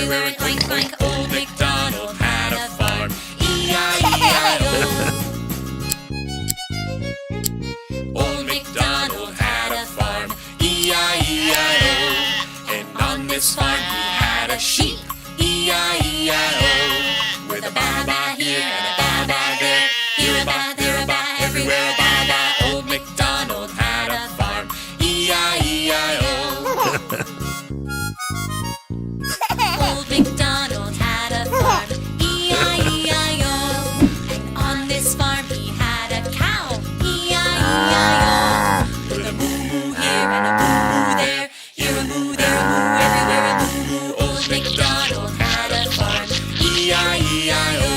everywhere a clank, clank. Old MacDonald had a farm, E-I-E-I-O. Old MacDonald had a farm, E-I-E-I-O. And on this farm he had a sheep, E-I-E-I-O. With a ba-ba here and a ba-ba there, here a ba, there a ba, everywhere a ba-ba. Old MacDonald had a farm, E-I-E-I-O. Old MacDonald had a farm, E-I-E-I-O. And on this farm he had a cow, E-I-E-I-O. With a moo-moo here and a moo-moo there, here a moo, there a moo, everywhere a moo-moo. Old MacDonald had a farm, E-I-E-I-O.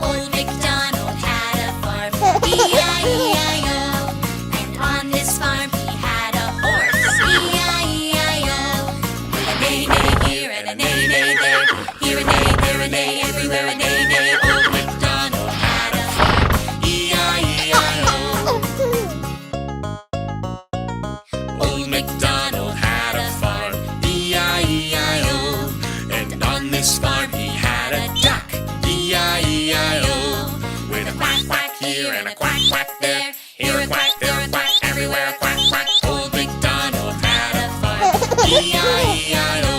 Old MacDonald had a farm, E-I-E-I-O. And on this farm he had a horse, E-I-E-I-O. With a neigh-neigh here and a neigh-neigh there, here a neigh, there a neigh, everywhere a neigh-neigh. Old MacDonald had a farm, E-I-E-I-O. Old MacDonald had a farm, E-I-E-I-O. And on this farm he had a duck, E-I-E-I-O. With a quack, quack here and a quack, quack there, here a quack, there a quack, everywhere a quack, quack. Old MacDonald had a farm, E-I-E-I-O.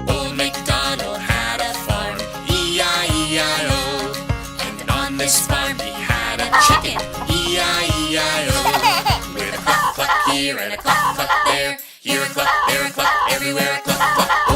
Old MacDonald had a farm, E-I-E-I-O. And on this farm he had a chicken, E-I-E-I-O. With a cluck, cluck here and a cluck, cluck there, here a cluck, there a cluck, everywhere a cluck, cluck.